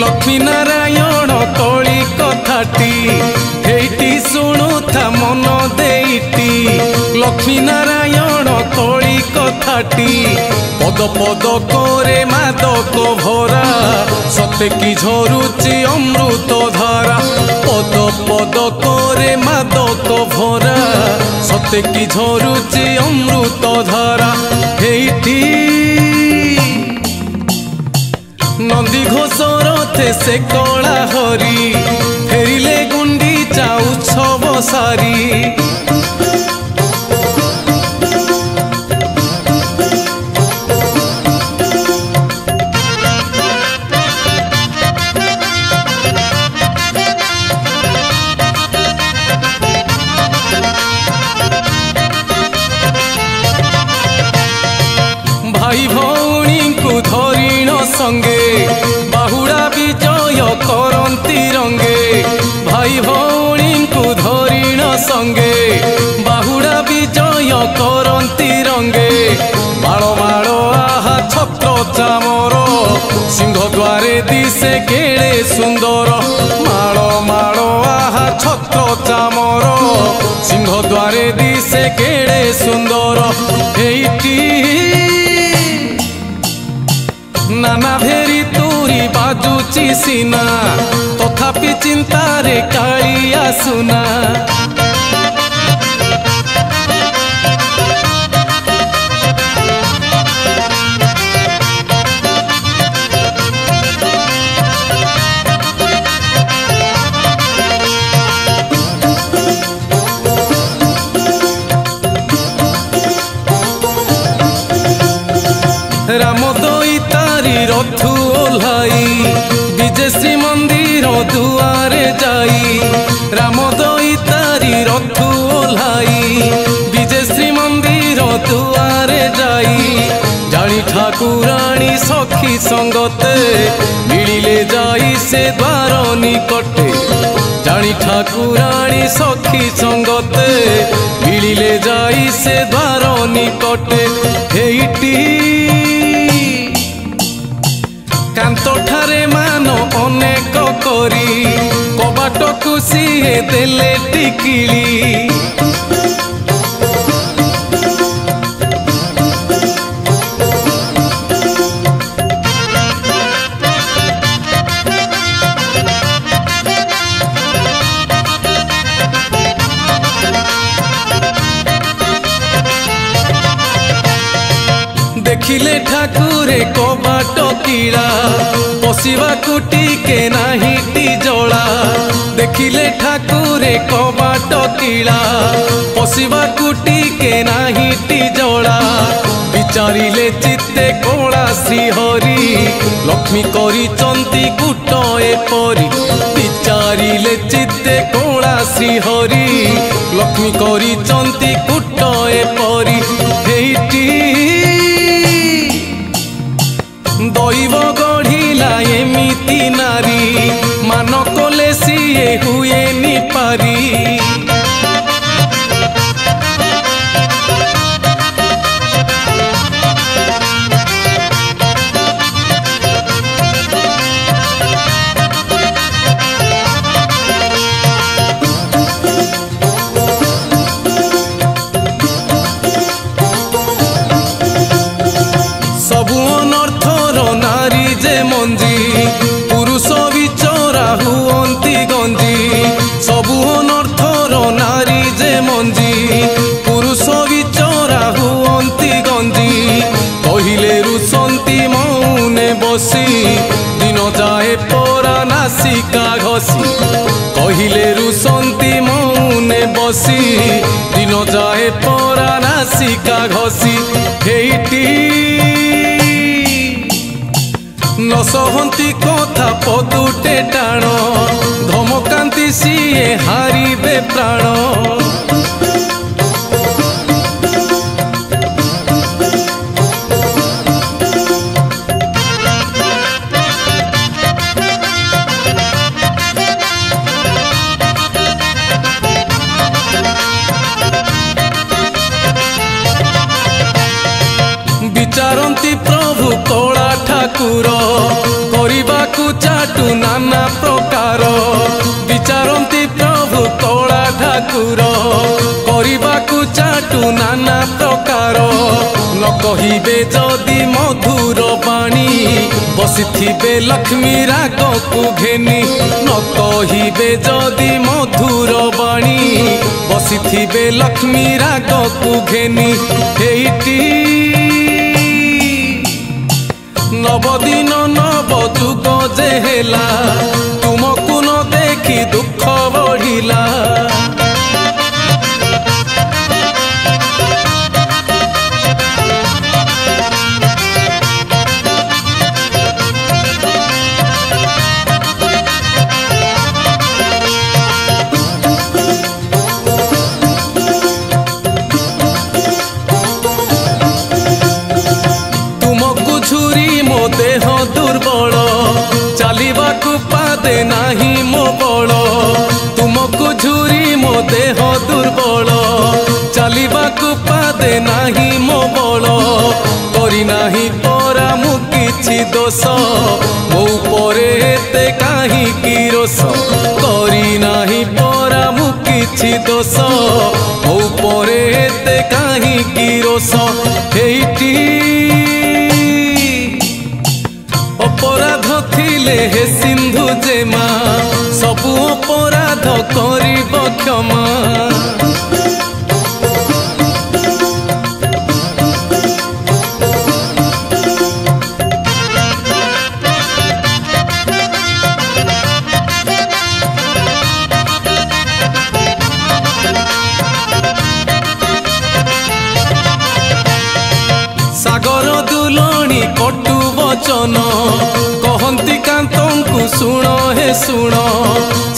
लक्ष्मी नारायण कली कथाटी हेटी शुणुथा मन देईटी लक्ष्मी नारायण कली कथाटी पद पद करे मादक भरा सते की झरुची अमृत धारा पद पद करे मादक भरा सते की झरुची अमृत धारा हेटी नंदी घोष रथे से कला हरी फेरिले गुंडीचा उत्सव सारी भाई भौणी को धरिण संगे बाहुड़ा विजय करती रंगे भाई भौणी को धरिण संगे बाहुड़ा विजय करती रंगे बाण बाण आहा छत्र चामर सिंह द्वारे दिसे केड़े सुंदर माड़ माड़ आहा छत्र चामर सिंह द्वारे दिसे केड़े सुंदर एइटी नाना भेरी तूरी बाजुची सीना तथापि चिंतारे कालिया सुना राम दईतारी रथु ओह्लाई विजय श्री मंदिर दुआरे जाई राम दईतारी रथु ओह्लाई विजय श्री मंदिर दुआरे जाई जानी ठाकुराणी सखी संगते मिलिले जाई से द्वार निकटे जानी ठाकुराणी सखी संगते मिलिले जाई से द्वार निकटे हेइटी कांतो ठारे मान अनेक करी कबाट को सीए देले टिकिली देखिले ठाकुरे कबाट कीड़ा पशिवा टिके नाही टिजला देखिले ठाकुरे कबाट कीड़ा पशिवा टिके नाही टिजला विचारिले चित्ते कोला श्रीहरि लक्ष्मी करिचंती कूट एपरी विचारिले चित्ते कोला श्रीहरि लक्ष्मी करिचंती कूट एपरी हेइटी दैव गढ़िला एमिति नारी मान कले सीए हुएनी पारी पुरुष विचरा हुअंती गंजी सबु अनर्थर नारी जे मंजी पुरुष विचरा हुअंती गंजी कहिले रुसंती मौने बसी दिन जाए परा नासिका घसी कहिले रुसंती मौने बसी दिन जाए परा नासिका घसी हेइटी न सहंती कथा पदुटे टाण धमकांती सीए हारिबे प्राण विचारती प्रभु कला ठाकुर करने चाटू ठाकुर करबाकू चाटू नाना प्रकार न कहिबे जदि मधुर बाणी बसिथिबे लक्ष्मी राग को घेनी न कहिबे जदि मधुर बाणी बसिथिबे लक्ष्मी राग को घेनी हेइटी नवदिन नव जुग जे हेला तुमको न देखी दुख बढ़िला देह दुर्बल चलिबाकू पादे नाही मो बल तुमको झुरी मो देह दुर्बल चलिबाकू पादे नाही मो बल करी नाही परा मु किछि दोष मो परे एते काहे की रोष करी नाही परा मु किछि दोष मो परे एते काहे की रोष हेइटी अपराध थिले हे सिंधु जेमा सबु अपराध करिब क्षमा सागर दुलणी कटु वचन कहती कांतंकु शुण हे शुण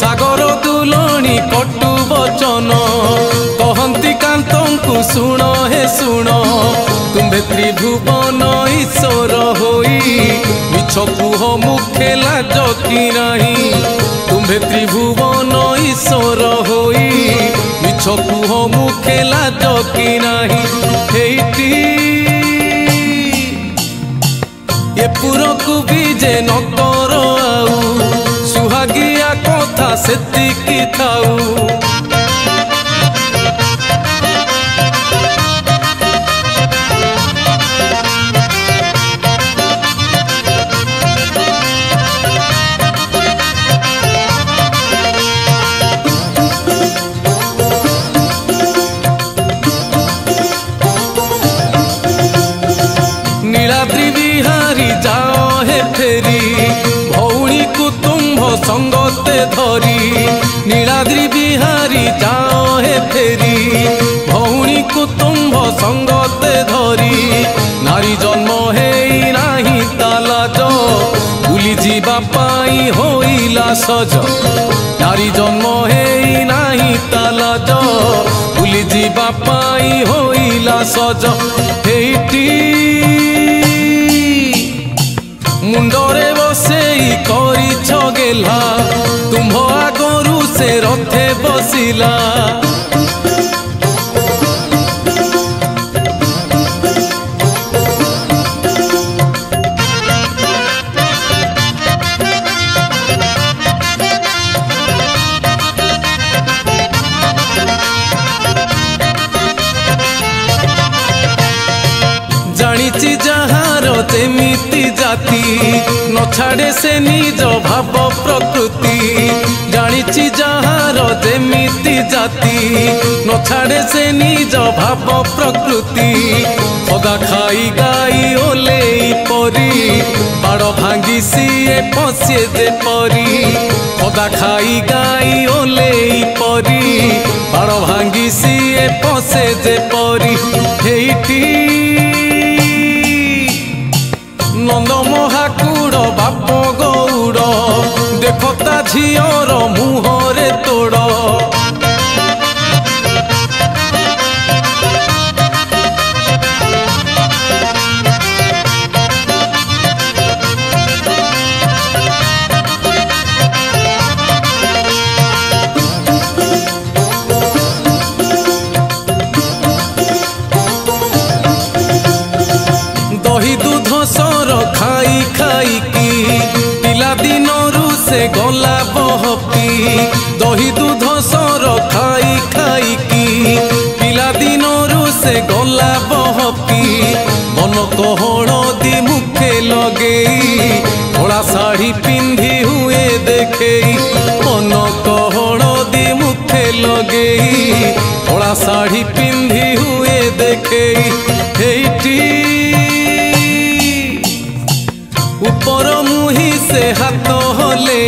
सागर दुलणी कटु वचन कहती कांतंकु शुण हे शुण तुम्भे त्रिभुवन ईश्वर होई मिछ कुह मुखे लाज कि नाही तुम्भे त्रिभुवन ईश्वर होई मिछ कुह मुखे लाज कि नाही हेइटी ये पुरकु भी जे न कर आउ सुहागिया कथा सेतिकी थाऊ नीलाद्री बिहारी जाओ हे फेरी भौणी कुटुंब संगते धरी नीलाद्री बिहारी जाओ हे फेरी भौणी कुटुंब संगते धरी नारी जन्म हेई नाही तालाज भूली जीवा पाई होइला सज नारी जन्म हेई नाही तालाज भूली जीवा पाई होइला सज हेइटी मुंडरे बसेई करी छगेला तुम्भ आगरू से रथे बसिला जानिछि जहार जेमिति जाति न छाड़े से निज भाव प्रकृति जानिछि जहार जेमिति जाति न छाड़े से निज भाव प्रकृति खदा खाई गाई ओले परी बाड़ भांगी सीए पशे जे परी खदा खाई गाई ओले परी बाड़ भांगी सीए पशे जे परी हेइटी नंद महाकूड़ बाप गौड़ देखता झीर मुहरे तोड़ दही दूध सर खाई खाई की पिला दिनरू से गला बहपी दही दूध सर खाई खाई गला बहकी मन कहलदी मुखे लगेई धड़ा साड़ी पिंधि हुए देखेई मन कहलदी मुखे लगेई धड़ा साड़ी पिंधि हुए देखेई हेटी ऊपर मुही से हाथ हले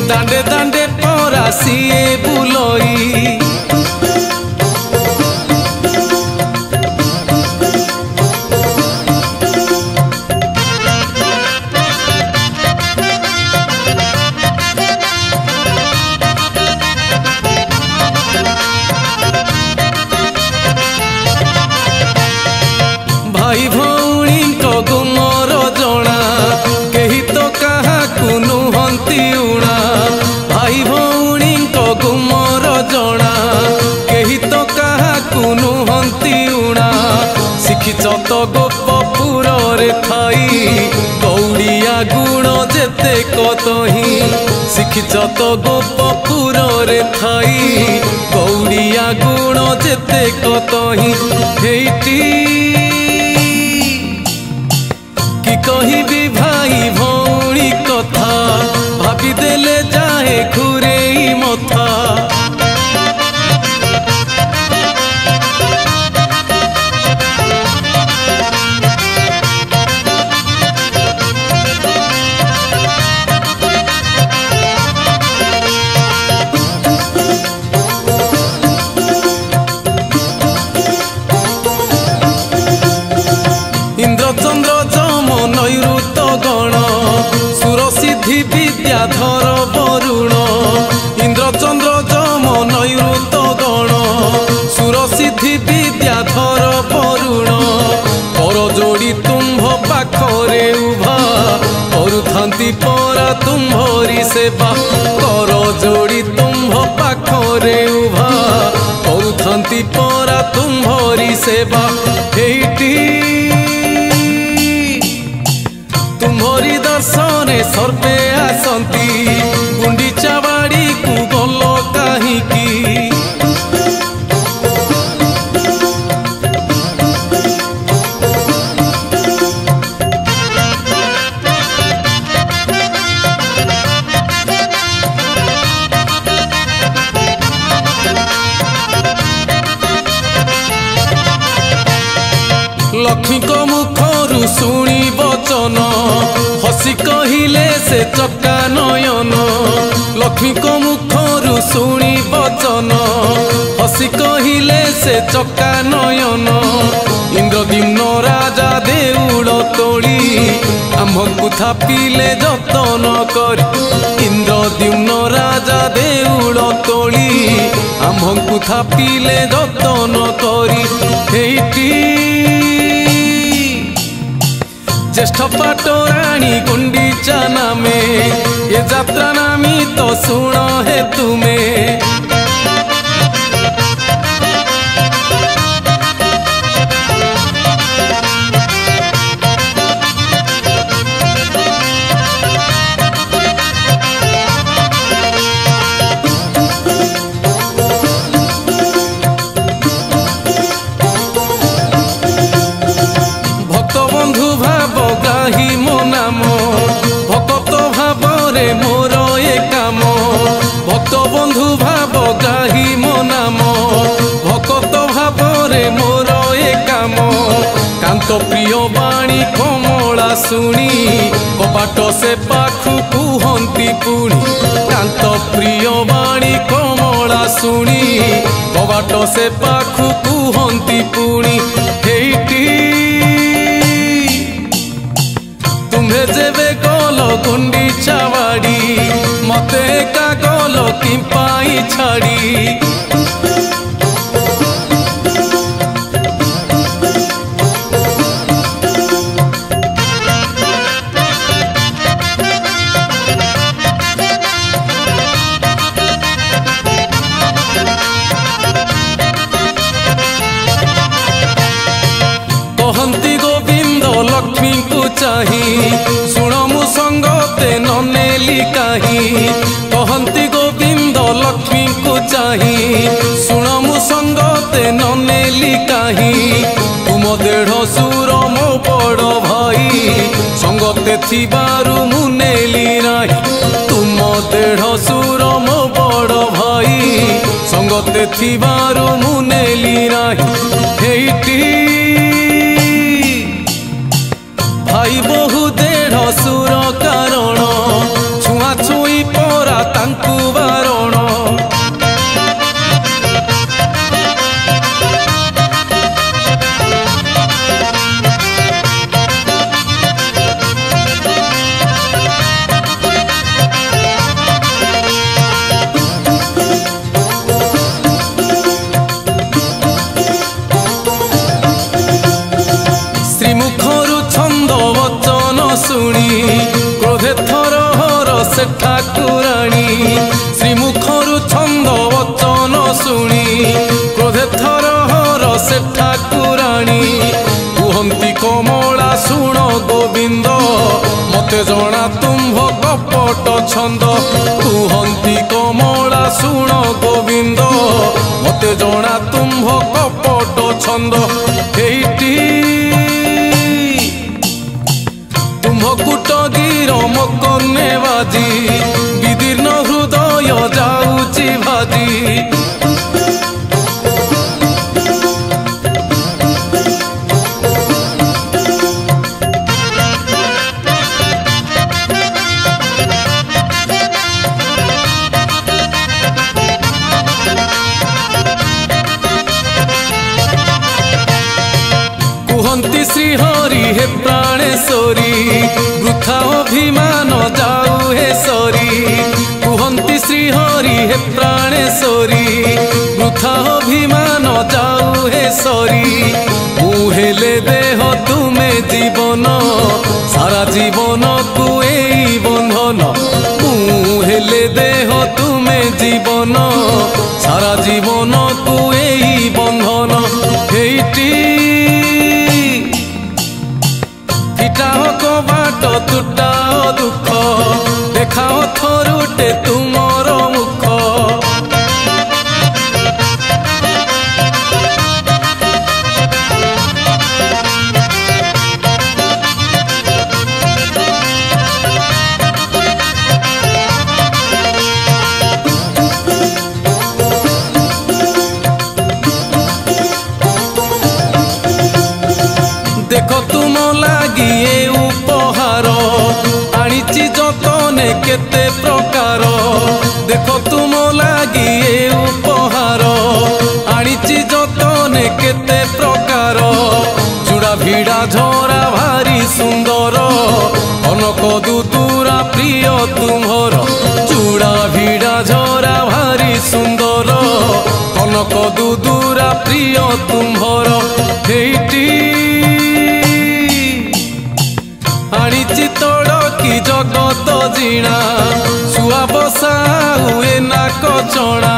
दांडे दांडे परा सीए बुलई भाई भौणी गुणर जना कही तो क्या नुहंती उणा भाई भौणी गुणर जना कही तो क्या नुहंती उणा शिखिच तो गोपपुर थाई गौड़िया गुण जेते कतही शिखिच तो गोपपुर थाई गौड़िया गुण जेते कतही हेटी कि कहिबी भाई भौणी कथा भाभी देले जाए घुरेई मथा इंद्रचंद्र जम नैऋत गण सुरसिद्धि विद्याधर वरुण इंद्रचंद्र जम नैऋत गण सुरसिद्धि विद्याधर वरुण कर जोड़ी तुम्भ पाखरे उभा करुथांती परा तुम्भरी सेवा कर जोड़ी तुम्भ पाखरे उभा करुथांती परा तुम्भरी सेवा हेटी तुम्हारी दर्शने सर्वे आसंती गुंडीचा बाड़ी को गल कहीं लक्ष्मी को मुखरु शुणी वचन हसी कहिले से चक्का नयन लक्ष्मी को मुखरु शुणी वचन हसी कहिले से चक्का नयन इंद्रद्युम्न राजा देउल तोली आम्भकु थापिले जतन कर इंद्रद्युम्न राजा देउल तोली आम्भकु थापिले जतन करी हेटी ज्येष्ठ पाटराणी गुंडीचा नामे ये जात्रा नामी तो सुन हे तुम्हें भक्त भावरे मोर ए काम भक्त बंधु भाव गाही मो नाम भक्त भावरे मोर ए काम कांत प्रिय बाणी कमला शुणी कबाट से पाखु कुहंती पुणी कांत प्रिय बाणी कमला शुणी कबाट से पाखु कुहंती पुणी हेटी तुम्हें जेबे गल गुंडीचा बाड़ी मते एका गल कि पाई छाड़ी कहंती गोविंद लक्ष्मी को चाही शुण मु संगते ननेली कहीं कहंती गोविंद लक्ष्मी को चाही शुण मु संगते नन नेली कहीं तुम देढ़ सुर मो बड़ भाई संगते थिबारु मु नेली नाही तुम देढ़ सुर मो बड़ भाई संगते थिबारु मु नेली नाही हेइटी भाई बहु देढ़ सुर कारण छुआ छुई परा तांकु बारण श्रीमुखरु छंद वचन शुणी क्रोधे थर हर से ठाकुराणी श्रीमुखरु छंद वचन शुणी क्रोधे थर हर से ठाकुराणी कुहंती कमला शुण गोविंद मते जना तुम्भ कपट छंद कुहंती कमला शुण गोविंद मते जना तुम्भ कपट छंद हेइटी कुटगीर मकने बाजी विदीर्ण हृदय जाऊची भाजी कुहंती श्रीहरि हे प्राणेश्वरी वृथा अभिमान जाऊ हे सरी कुहंती श्रीहरि हे प्राणेश्वरी वृथा अभिमान जाऊ हे सरी मुहेले देह तुमे जीवन सारा जीवन को एई बंधन मुहेले देह तुमे जीवन सारा जीवन को एई बंधन हेइटी बाट तुटाओ दुख देखाओ थरुटे तुमर मुख देखो तुम लागी उपहार आनीची जतने केते प्रकार देखो तुम लागी उपहार आनीची जतने केते प्रकार चूड़ा भिड़ा झरा भारी सुंदर कनक दुदुरा प्रिय तुम्हर चूड़ा भिड़ा झरा भारी सुंदर कनक दुदुरा प्रिय तुम्हर हेइटी आनीची तोड़की जगत जीणा सुआ बसा हुए नाक चणा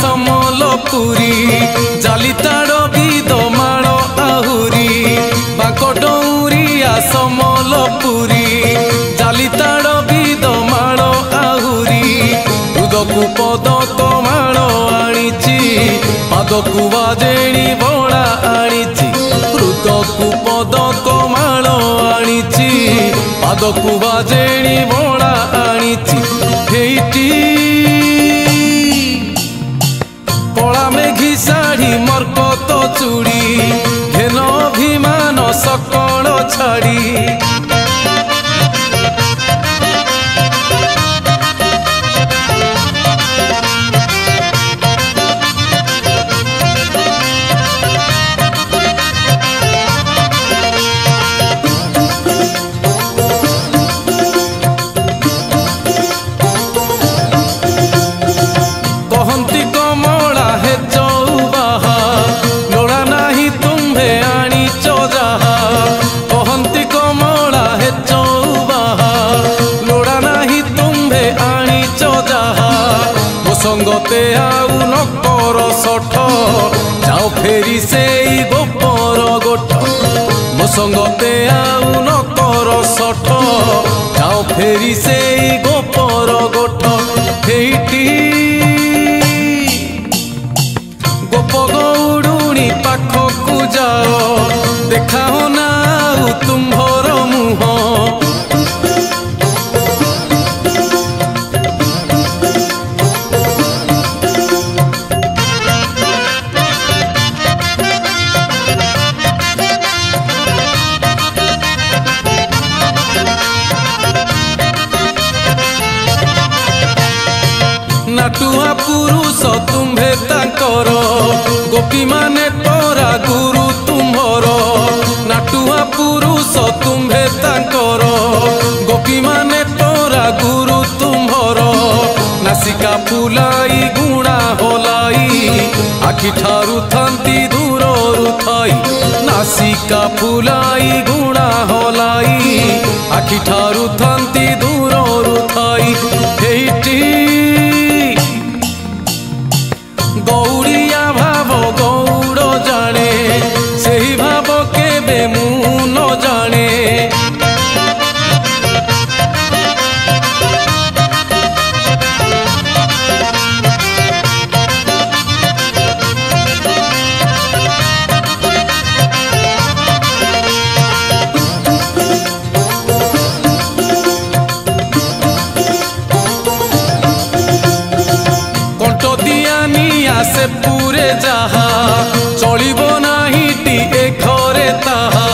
Sambalpuri जालिताड़ with Man आहुरी बांकडौरिया Sambalpuri जालिताड़ with माण आहुरी हृदकु पदक माण आनीची पादकु बाजेणी बड़ा आनीची हृदकु पदक माण आनीची पादकु बाजेणी बड़ा आनीची हेइटी कला मेघी शाढ़ी मरकत चूड़ी घेन अभिमान सकल छाड़ी कहंती कमला फेरी से गोपर गोठ मो संगते आउ न कर सठ जाओ फेरी से गोपर गोठ हेटी गोप गौड़ुणी पाखकु जाओ देखाओ ना तुम्भर मुह नाटुआ पुरुष तुम्भे तांकर गोपी माने तोरा गुरु तुम्भर नाटुआ पुरुष तुम्भे तांकर गोपी माने तोरा गुरु तुम्भर नासिका फुलाई गुणा होलाई आखि ठारू थांती दूररु थाई नासिका फुलाई गुणा होलाई आखि ठारू थांती दूररु थाई हेटी गौड़िया भाव गौड़ जाने सही भाव केबे मु न जाने कंठ दिया से पूरे जहा चलिबो नाही टी ए घरे ताहा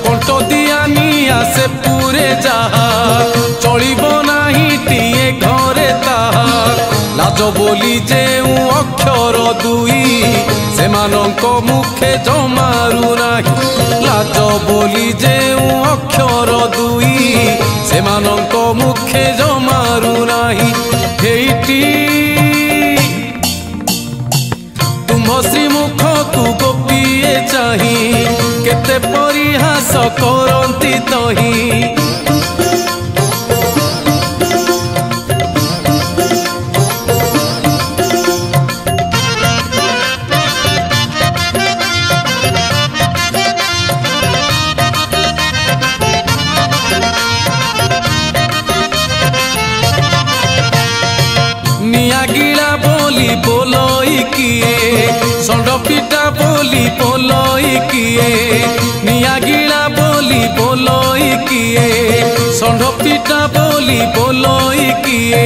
कंठ दिया निया से पूरे जहा चलिबो नाही टी ए घरे ताहा लाज बोली जेउ अक्षर दुई सेमानंक मुखे जमारू नाही लाज बोली जेउ अक्षर दुई सेमानंक मुखे जमारू नाही हेटी श्रीमुख तू गोपीए चाही केते परिहास करंती तही निया गिला बोली बोलोई किए षंड पिटा बोली बोलोई किए निया गिला बोली बोलोई किए षंड पिटा बोली बोलोई किए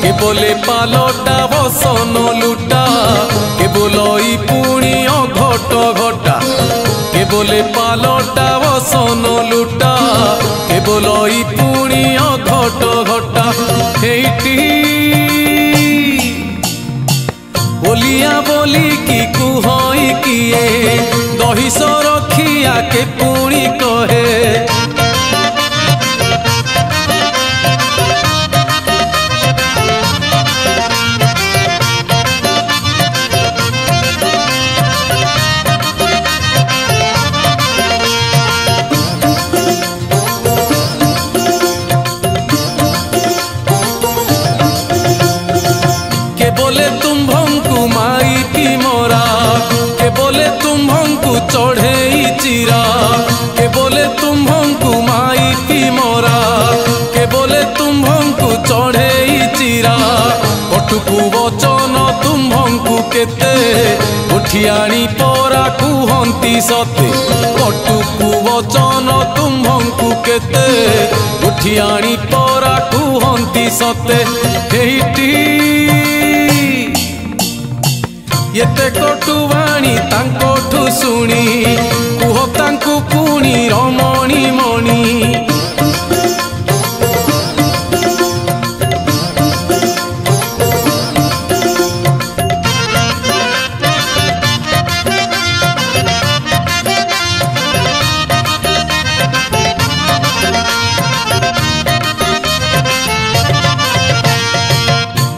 के बोले पालटा बसन लुटा के बोलोई पुणी घट घटा के बोले पालटा बसन लुटा के बोलोई पुणी घट घटा हेटी बोलिया बोली की कुहई किए दही सरखिया के पुणी कहे के बोले तुम्भंकु माई की मोरा के बोले तुम्भंकु चढ़े चिरा के बोले तुम्भंकु माई की मोरा के बोले तुम्भंकु चढ़े चिरा कटुकु वचन तुम्भंकु केते उठियाणी परा कुहंती सते कटुकु वचन तुम्भंकु केते उठियाणी परा कुहंती सते हेटी येते कटुवाणी तांकोठु सुनी कुह तांकु पुणी रमणी मणि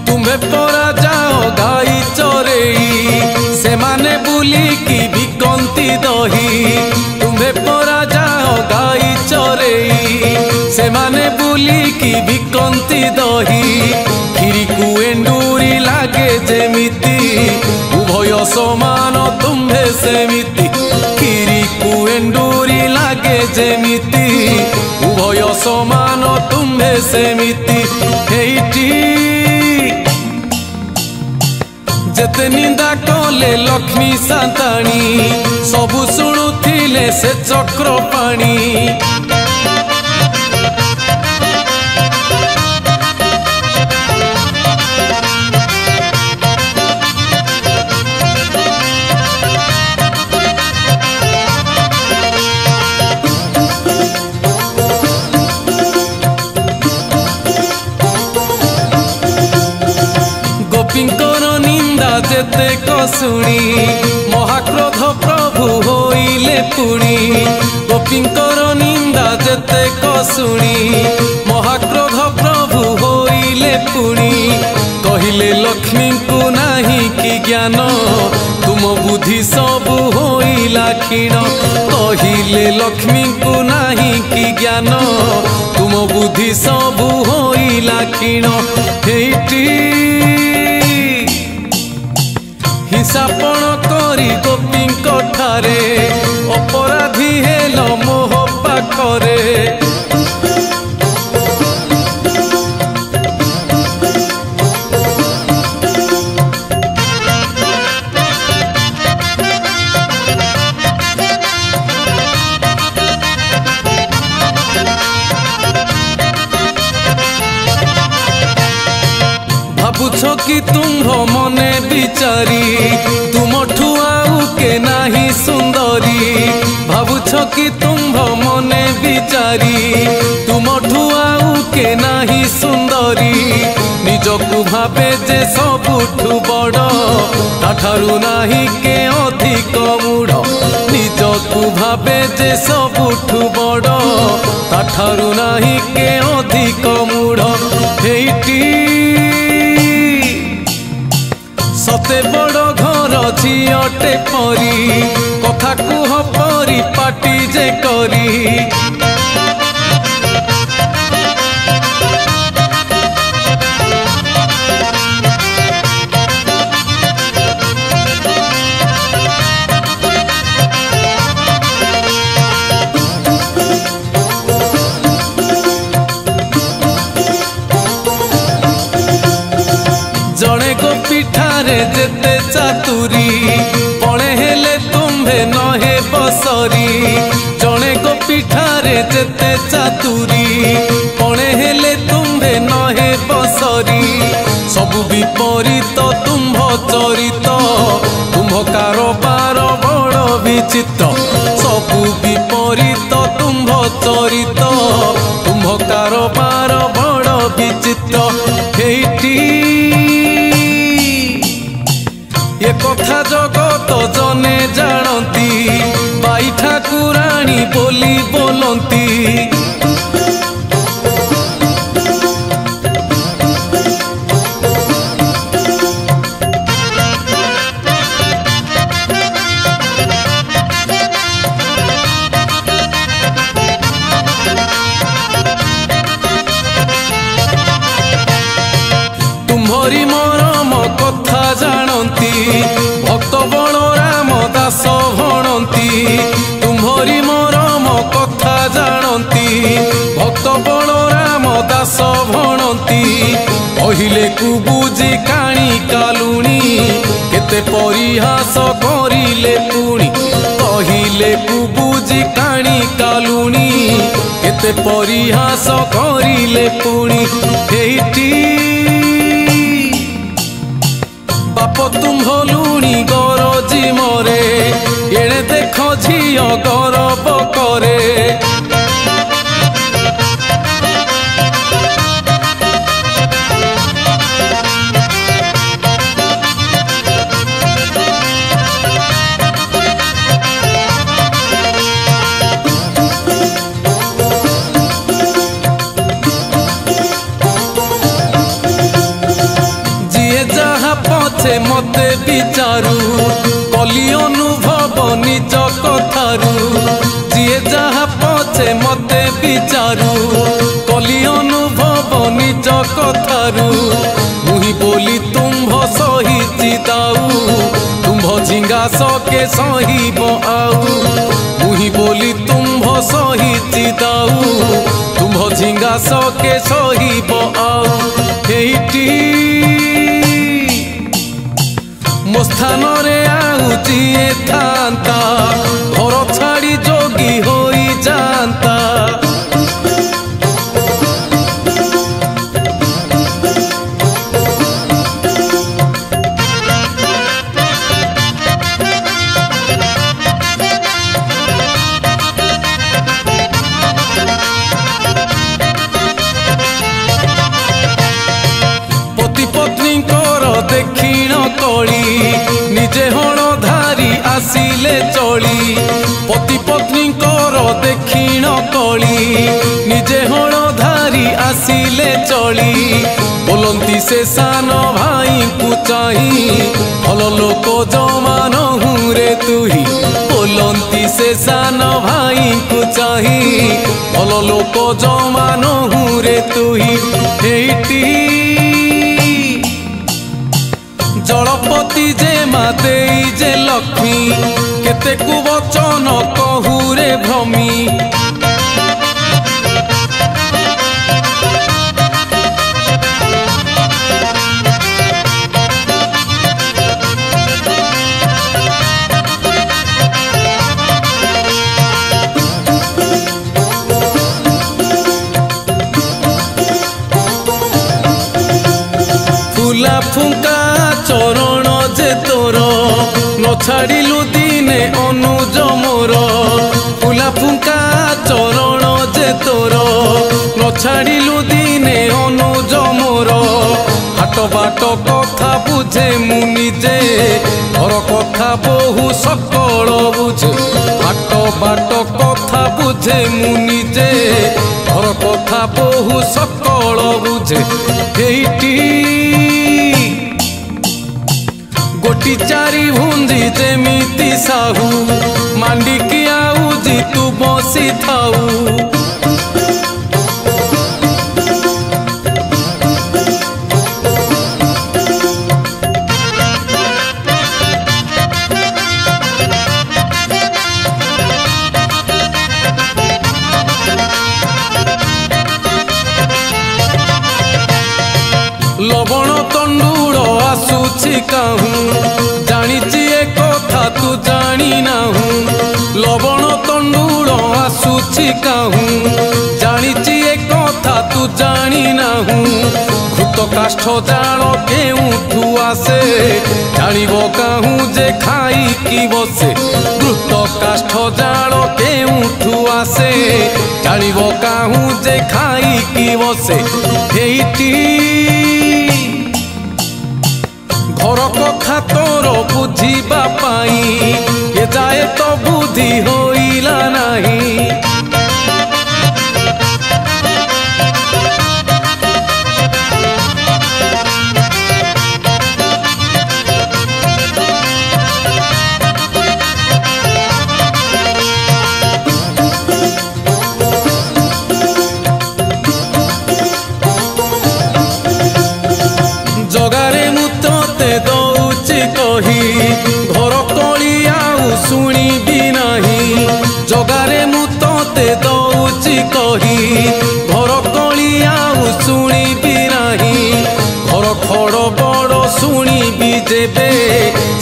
तुम्हें परा जाओ गाई चरेई से माने बुली की बिकंती दही तुम्हें परा जाओ गाई चरेई से माने बुली की बिकंती दही खीरी को एंडूरी लागे जेमिति उभय समान तुम्हें सेमिति हेइटी जेते निंदा कले लक्ष्मी सांताणी सबु शुणुथिले से चक्र पाणी गोपींकर निंदा जेते कसुणी महाक्रोध प्रभु होइले पुणी गोपींकर निंदा जेते कसुणी महाक्रोध प्रभु होइले पुणी कहिले लक्ष्मी को नाही कि ज्ञान तुम बुद्धि सबु होइला क्षीण कहिले लक्ष्मी को नाही कि ज्ञान तुम बुद्धि सबु होइला क्षीण हेइटी हिंसापण करी गोपी ठारे अपराधी हेल मोह पाखरे भाबुछ कि तुम्भ मने बिचारी तुम ठुआऊ के नाही सुंदरी भाबुछ कि तुम्भ मने बिचारी तुम ठुआऊ के नाही सुंदरी निजकु भावे जे सबुठु बड़ ताठारु नाही के अधिक मूढ़ निजकु भावे जे सबुठु बड़ ताठारु नाही के अधिक मूढ़ हेइटी सते बड़ घर झीटे परी कथा कुह परी पाटी जे करी जड़े गोपी ठारे जेते चातुरी पणे हेले तुम्भे नहे बसरी जड़े गोपी ठारे जेते चातुरी पणे हेले तुम्भे नहे बसरी सबु विपरीत तुम्भ चरित तुम्भ कारोबार बड़ विचित्र सबु विपरीत तुम्भ चरित तुम्भ कारोबार बड़ विचित्र हेइटी ये कथा जगत जने जानती बाई ठाकुराणी बोली बोलती तुम्हारी मरम कथा जानती भक्त बलराम दास भणती तुम्हारी मरम कथा जानती भक्त बलराम दास भणती कहिले कु बुझी काणी कालुणी केते परिहास करिले पुणी कहिले कु बुझी काणी कालुणी केते परिहास करिले पुणी हेइटी बाप तुम्भ लुणी गरजी मरे एणे देख झियो गरब करे पछे मते विचारू कली अनुभव निज कथारू जीए जहा पछे मते विचारू कली अनुभव निज कथारू मुही बोली तुम्भ सही दाऊ तुम्भ झिंगा सके सहीब आऊ मुही बोली तुम्भ सही दाऊ तुम्भ झिंगा ଘାସ କେ ସହିବ ଆଉ ହେଇଟି ମୋ ସ୍ଥାନରେ ଆଉ ଯିଏ ଥାନ୍ତା ଘର ଛାଡ଼ି ଯୋଗୀ ହୋଇ ଯାଆନ୍ତା। दक्षिण कली निजे हण धारी आसिले चली पति पत्नी दक्षिण कली निजे हण धारी आसिले चली बोलती से सान भाई को चाही भल लोक जमान हुरे तुही बोलती से सान भाई को चाही भल लोक जमान हुरे तुही हेटी जलपति जे माते जे लक्ष्मी केते कु वचन कहूरे भ्रमी फुला फुंका चरण जे तोर न छाड़िलु दिने अनुज मोर फुला फुंका चरण जे तोर न छाड़िलु दिने अनुज मोर हाट बाट कथा बुझे मु निजे घर कथा बहु सकल बुझे हाट बाट कथा बुझे मु निजे घर कथा बहु सकल बुझे हेटी गोटी चारी भुंजी जेमिति साहू मांडिकी आउजी तू बसी थाऊ लवण तंडुल आसुछि काहू जानिछि ए कथा तू जानी नाहू लवण तंडुल आसुछि काहू जानिछि ए कथा तू जानी नाहू घृत काष्ठ जाल केउठू आसे जानिब काहू जे खाई की बसे घृत काष्ठ जाल केउठू आसे जानिब काहू जे खाई की बसे हेटी घर कथा तोर बुझिबा पाई ये जाए तो बुद्धि होइला नाही जगारे मु तोते दौची कही घर कली आउ शुणिबी नाही जगारे मु तोते दौची कही घर कली आउ शुणिबी नाही घर खड़ बड़ शुणिबी जेबे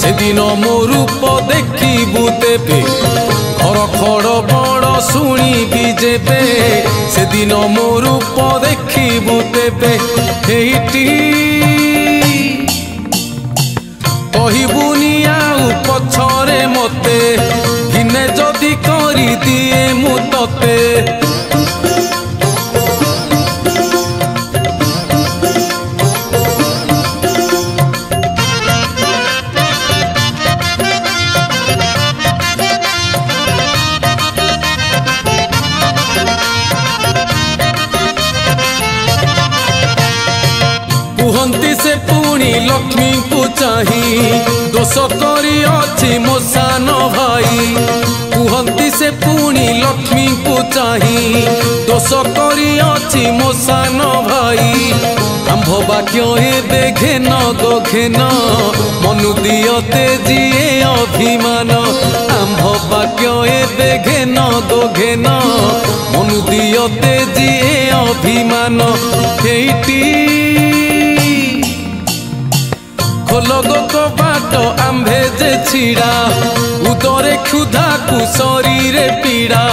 से दिन मो रूप देखिबु तेबे घर खड़ बड़ शुणिबी जेबे से दिन मो रूप देखिबु तेबे हेटी कहबुनी आउ पछरे मते दिने जदि करी दिए मु तते कुहंती से पुणी लक्ष्मी को चाही दोष करी अछि मो सान भाई कुहंती से पुणी लक्ष्मी को चाही दोष करी अछि मो सान भाई आंभ बाक्य एबे घेन गो घेन मनु दियते जिए अभिमान आंभ बाक्य एबे घेन गो घेन मनु दियते जिए अभिमान हेटी खोल गो कबाट आंभे जे छिड़ा उदरे क्षुधा कु शरीरे पीड़ा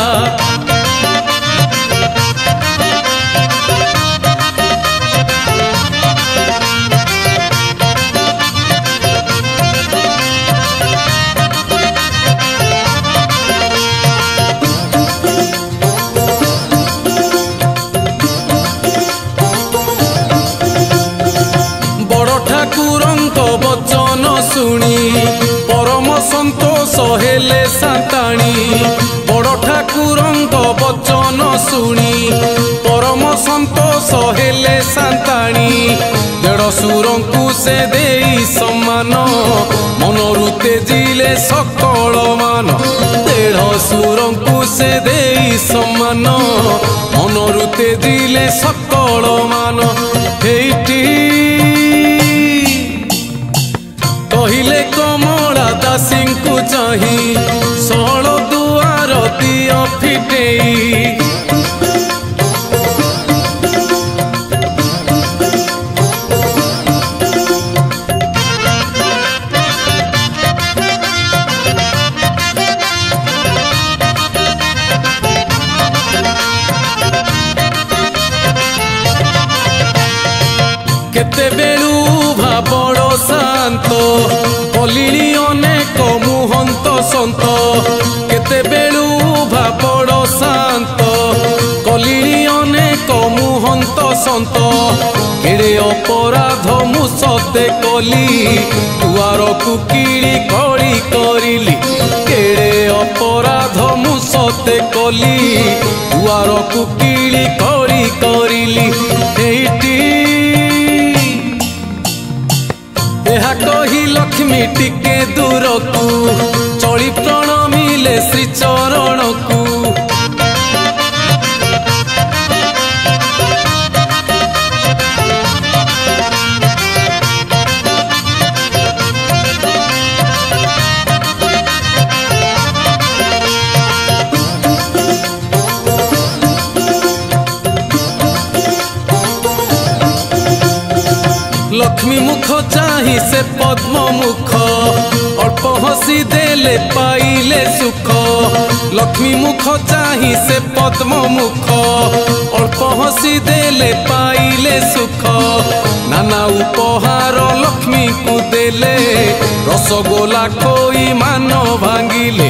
वचन शुणी परम संतोष हेले सांताणी बड़ ठाकुर वचन शुणी परम संतोष हेले सांताणी देड़ सुर को से दे सम्मान मनरु तेजिले सकल मान देड़ सुर को से दे सम्मान मनरु तेजिले सकल मान हेटी कहले कमला दासी को चाही षोल दुआर दिय फिटेई केते बेलू भाबड़ शांत कलिणी अनेक मुहंत सन्त केते बेलू भाबड़ शांत कलिणी अनेक मुहंत सन्त केड़े अपराध मु सते कली दुआर को किड़ी कड़ी करिली केड़े अपराध मु सते कली दुआर को किड़ी कड़ी करिली हेटी यह कही लक्ष्मी टिके दूर को चली प्रणमिले श्री चरण को लक्ष्मी मुख चाही से पद्म मुख अल्प हसी देले पाइले सुख लक्ष्मी मुख चाही से पद्म मुख अल्प हसी देले पाइले सुख नाना उपहार लक्ष्मी को देले रसगोला कोई मान भांगिले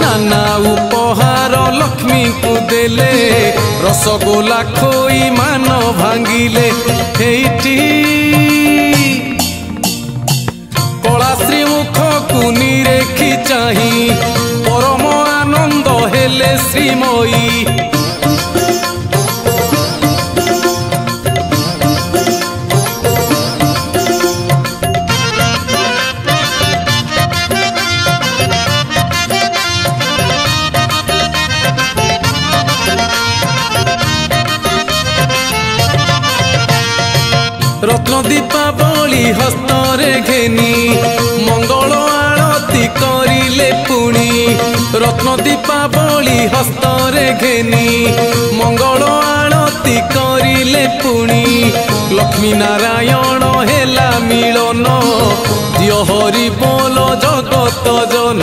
नाना उपहार लक्ष्मी को देले रसगोला कोई मान भांगिले हेटी कला श्रीमुख को निरेखी चाही परम आनंद हेले श्रीमयी रत्न दीपावली हस्तरे घेनी मंगल आरती करिले पुणी रत्न दीपावली हस्तरे घेनी मंगल आरती करिले पुणी लक्ष्मी नारायण हेला मिलन दिय हरि बोल जगत जन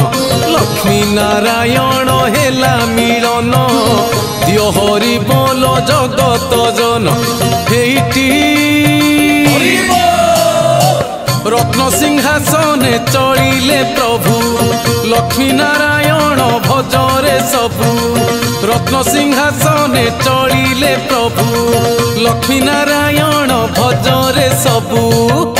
लक्ष्मी नारायण हेला मिलन दिय हरि बोल जगत जन हेटी रत्न सिंहासने चढ़िले प्रभु लक्ष्मी नारायण भजरे सबु रत्न सिंहासने चढ़िले प्रभु लक्ष्मी नारायण भजरे सबु।